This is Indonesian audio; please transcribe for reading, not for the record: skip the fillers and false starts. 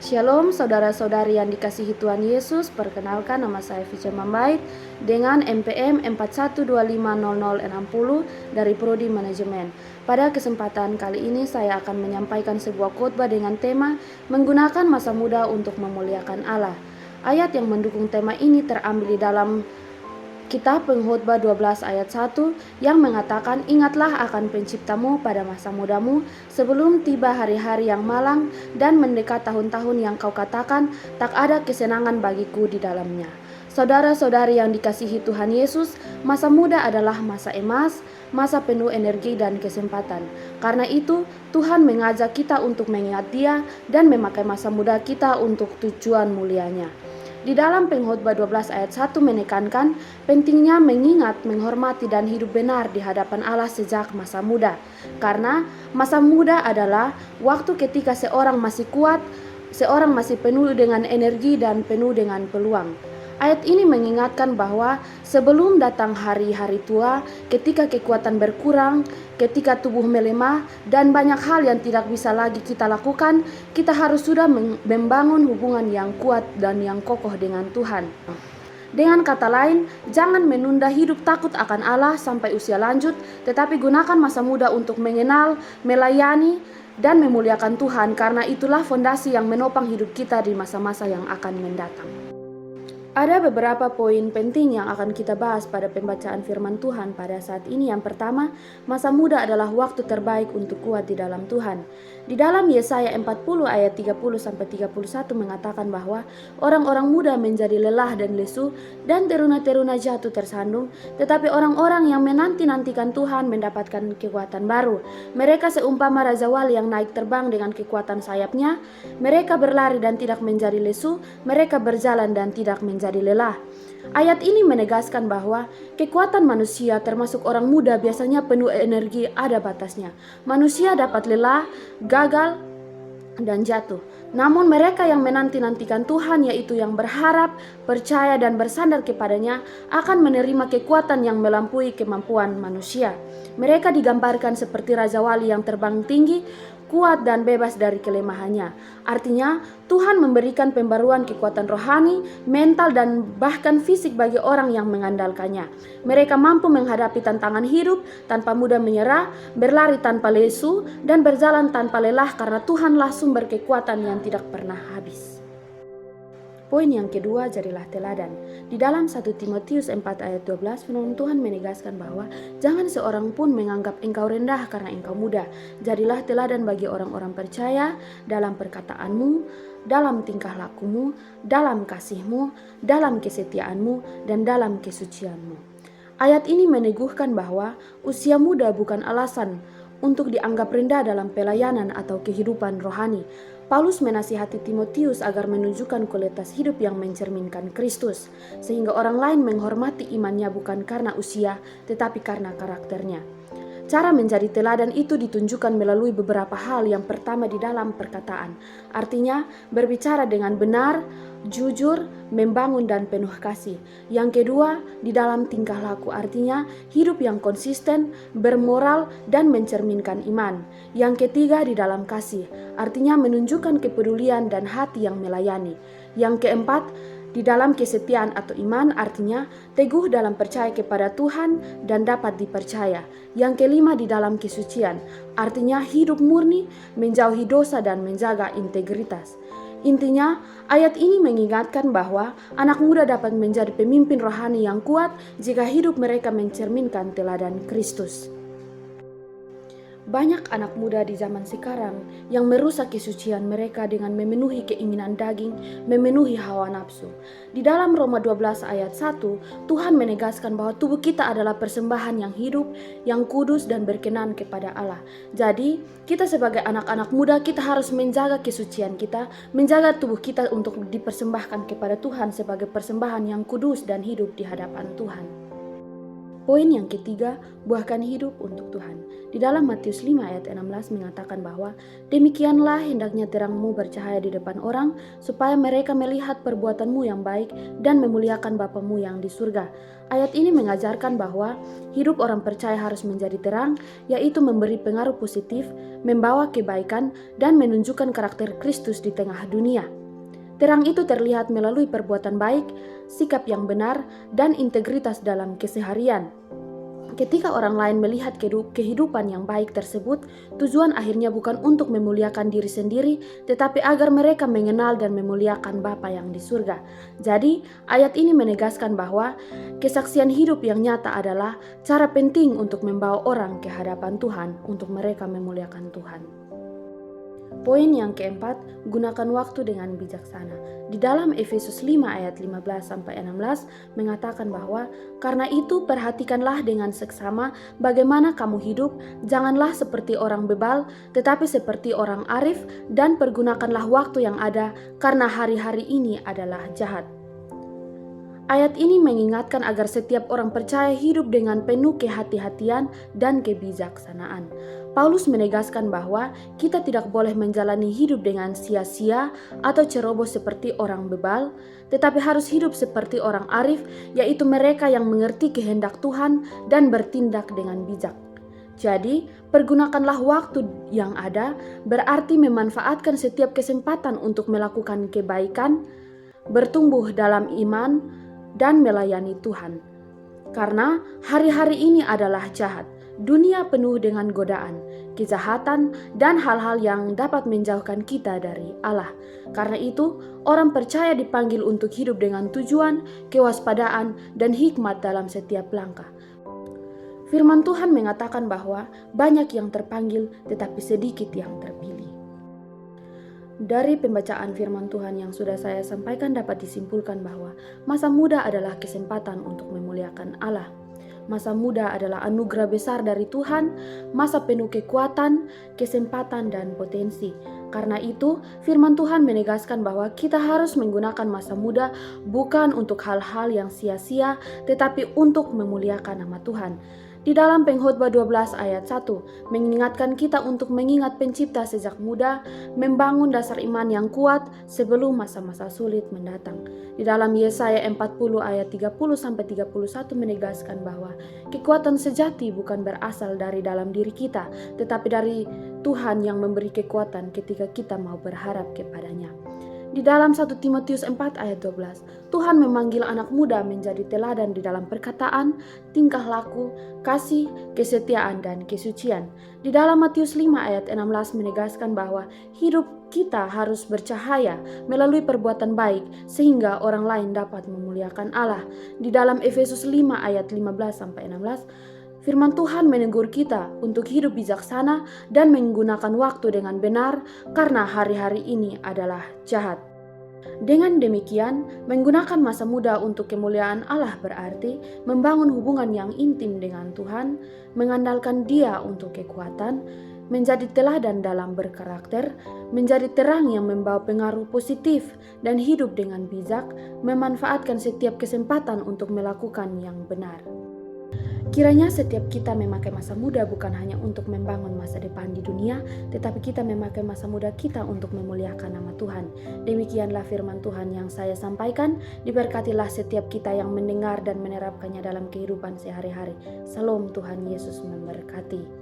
Shalom saudara-saudari yang dikasihi Tuhan Yesus, perkenalkan nama saya Vicia Mambait dengan MPM 41250060 dari Prodi Manajemen. Pada kesempatan kali ini saya akan menyampaikan sebuah khotbah dengan tema menggunakan masa muda untuk memuliakan Allah. Ayat yang mendukung tema ini terambil di dalam Kitab Pengkhotbah 12 ayat 1 yang mengatakan, "Ingatlah akan penciptamu pada masa mudamu, sebelum tiba hari-hari yang malang dan mendekat tahun-tahun yang kau katakan, tak ada kesenangan bagiku di dalamnya." Saudara-saudari yang dikasihi Tuhan Yesus, masa muda adalah masa emas, masa penuh energi dan kesempatan. Karena itu, Tuhan mengajak kita untuk mengingat Dia dan memakai masa muda kita untuk tujuan mulianya. Di dalam Pengkhotbah 12 ayat 1 menekankan pentingnya mengingat, menghormati dan hidup benar di hadapan Allah sejak masa muda. Karena masa muda adalah waktu ketika seorang masih kuat, seorang masih penuh dengan energi dan penuh dengan peluang. Ayat ini mengingatkan bahwa sebelum datang hari-hari tua, ketika kekuatan berkurang, ketika tubuh melemah, dan banyak hal yang tidak bisa lagi kita lakukan, kita harus sudah membangun hubungan yang kuat dan yang kokoh dengan Tuhan. Dengan kata lain, jangan menunda hidup takut akan Allah sampai usia lanjut, tetapi gunakan masa muda untuk mengenal, melayani, dan memuliakan Tuhan, karena itulah fondasi yang menopang hidup kita di masa-masa yang akan mendatang. Ada beberapa poin penting yang akan kita bahas pada pembacaan firman Tuhan pada saat ini. Yang pertama, masa muda adalah waktu terbaik untuk kuat di dalam Tuhan. Di dalam Yesaya 40 ayat 30-31 mengatakan bahwa orang-orang muda menjadi lelah dan lesu dan teruna-teruna jatuh tersandung, tetapi orang-orang yang menanti-nantikan Tuhan mendapatkan kekuatan baru. Mereka seumpama Raja Wali yang naik terbang dengan kekuatan sayapnya. Mereka berlari dan tidak menjadi lesu, mereka berjalan dan tidak menjadi lelah. Ayat ini menegaskan bahwa kekuatan manusia termasuk orang muda biasanya penuh energi ada batasnya. Manusia dapat lelah, gagal, dan jatuh. Namun mereka yang menanti-nantikan Tuhan, yaitu yang berharap, percaya, dan bersandar kepadanya, akan menerima kekuatan yang melampaui kemampuan manusia. Mereka digambarkan seperti Raja Wali yang terbang tinggi, kuat dan bebas dari kelemahannya. Artinya, Tuhan memberikan pembaruan kekuatan rohani, mental, dan bahkan fisik bagi orang yang mengandalkannya. Mereka mampu menghadapi tantangan hidup tanpa mudah menyerah, berlari tanpa lesu, dan berjalan tanpa lelah karena Tuhanlah sumber kekuatan yang tidak pernah habis. Poin yang kedua, jadilah teladan. Di dalam 1 Timotius 4 ayat 12, firman Tuhan menegaskan bahwa jangan seorang pun menganggap engkau rendah karena engkau muda. Jadilah teladan bagi orang-orang percaya dalam perkataanmu, dalam tingkah lakumu, dalam kasihmu, dalam kesetiaanmu, dan dalam kesucianmu. Ayat ini meneguhkan bahwa usia muda bukan alasan untuk dianggap rendah dalam pelayanan atau kehidupan rohani. Paulus menasihati Timotius agar menunjukkan kualitas hidup yang mencerminkan Kristus, sehingga orang lain menghormati imannya bukan karena usia, tetapi karena karakternya. Cara menjadi teladan itu ditunjukkan melalui beberapa hal. Yang pertama, di dalam perkataan, artinya berbicara dengan benar, jujur, membangun dan penuh kasih. Yang kedua, di dalam tingkah laku, artinya hidup yang konsisten, bermoral dan mencerminkan iman. Yang ketiga, di dalam kasih, artinya menunjukkan kepedulian dan hati yang melayani. Yang keempat, di dalam kesetiaan atau iman, artinya teguh dalam percaya kepada Tuhan dan dapat dipercaya. Yang kelima, di dalam kesucian, artinya hidup murni, menjauhi dosa dan menjaga integritas. Intinya, ayat ini mengingatkan bahwa anak muda dapat menjadi pemimpin rohani yang kuat jika hidup mereka mencerminkan teladan Kristus. Banyak anak muda di zaman sekarang yang merusak kesucian mereka dengan memenuhi keinginan daging, memenuhi hawa nafsu. Di dalam Roma 12 ayat 1, Tuhan menegaskan bahwa tubuh kita adalah persembahan yang hidup, yang kudus dan berkenan kepada Allah. Jadi, kita sebagai anak-anak muda, kita harus menjaga kesucian kita, menjaga tubuh kita untuk dipersembahkan kepada Tuhan sebagai persembahan yang kudus dan hidup di hadapan Tuhan. Poin yang ketiga, buahkan hidup untuk Tuhan. Di dalam Matius 5 ayat 16 mengatakan bahwa demikianlah hendaknya terangmu bercahaya di depan orang supaya mereka melihat perbuatanmu yang baik dan memuliakan Bapamu yang di surga. Ayat ini mengajarkan bahwa hidup orang percaya harus menjadi terang, yaitu memberi pengaruh positif, membawa kebaikan, dan menunjukkan karakter Kristus di tengah dunia. Terang itu terlihat melalui perbuatan baik, sikap yang benar, dan integritas dalam keseharian. Ketika orang lain melihat kehidupan yang baik tersebut, tujuan akhirnya bukan untuk memuliakan diri sendiri, tetapi agar mereka mengenal dan memuliakan Bapa yang di surga. Jadi, ayat ini menegaskan bahwa kesaksian hidup yang nyata adalah cara penting untuk membawa orang ke hadapan Tuhan, untuk mereka memuliakan Tuhan. Poin yang keempat, gunakan waktu dengan bijaksana. Di dalam Efesus 5 ayat 15-16 mengatakan bahwa karena itu perhatikanlah dengan seksama bagaimana kamu hidup, janganlah seperti orang bebal, tetapi seperti orang arif, dan pergunakanlah waktu yang ada karena hari-hari ini adalah jahat. Ayat ini mengingatkan agar setiap orang percaya hidup dengan penuh kehati-hatian dan kebijaksanaan. Paulus menegaskan bahwa kita tidak boleh menjalani hidup dengan sia-sia atau ceroboh seperti orang bebal, tetapi harus hidup seperti orang arif, yaitu mereka yang mengerti kehendak Tuhan dan bertindak dengan bijak. Jadi, pergunakanlah waktu yang ada, berarti memanfaatkan setiap kesempatan untuk melakukan kebaikan, bertumbuh dalam iman, dan melayani Tuhan. Karena hari-hari ini adalah jahat. Dunia penuh dengan godaan, kejahatan, dan hal-hal yang dapat menjauhkan kita dari Allah. Karena itu, orang percaya dipanggil untuk hidup dengan tujuan, kewaspadaan, dan hikmat dalam setiap langkah. Firman Tuhan mengatakan bahwa banyak yang terpanggil, tetapi sedikit yang terpilih. Dari pembacaan firman Tuhan yang sudah saya sampaikan dapat disimpulkan bahwa masa muda adalah kesempatan untuk memuliakan Allah. Masa muda adalah anugerah besar dari Tuhan, masa penuh kekuatan, kesempatan, dan potensi. Karena itu, firman Tuhan menegaskan bahwa kita harus menggunakan masa muda bukan untuk hal-hal yang sia-sia, tetapi untuk memuliakan nama Tuhan. Di dalam Pengkhotbah 12 ayat 1, mengingatkan kita untuk mengingat pencipta sejak muda, membangun dasar iman yang kuat sebelum masa-masa sulit mendatang. Di dalam Yesaya 40 ayat 30-31 menegaskan bahwa kekuatan sejati bukan berasal dari dalam diri kita, tetapi dari Tuhan yang memberi kekuatan ketika kita mau berharap kepadanya. Di dalam 1 Timotius 4 ayat 12, Tuhan memanggil anak muda menjadi teladan di dalam perkataan, tingkah laku, kasih, kesetiaan, dan kesucian. Di dalam Matius 5 ayat 16 menegaskan bahwa hidup kita harus bercahaya melalui perbuatan baik sehingga orang lain dapat memuliakan Allah. Di dalam Efesus 5 ayat 15-16, firman Tuhan menegur kita untuk hidup bijaksana dan menggunakan waktu dengan benar karena hari-hari ini adalah jahat. Dengan demikian, menggunakan masa muda untuk kemuliaan Allah berarti membangun hubungan yang intim dengan Tuhan, mengandalkan Dia untuk kekuatan, menjadi teladan dalam berkarakter, menjadi terang yang membawa pengaruh positif, dan hidup dengan bijak, memanfaatkan setiap kesempatan untuk melakukan yang benar. Kiranya setiap kita memakai masa muda bukan hanya untuk membangun masa depan di dunia, tetapi kita memakai masa muda kita untuk memuliakan nama Tuhan. Demikianlah firman Tuhan yang saya sampaikan. Diberkatilah setiap kita yang mendengar dan menerapkannya dalam kehidupan sehari-hari. Salam, Tuhan Yesus memberkati.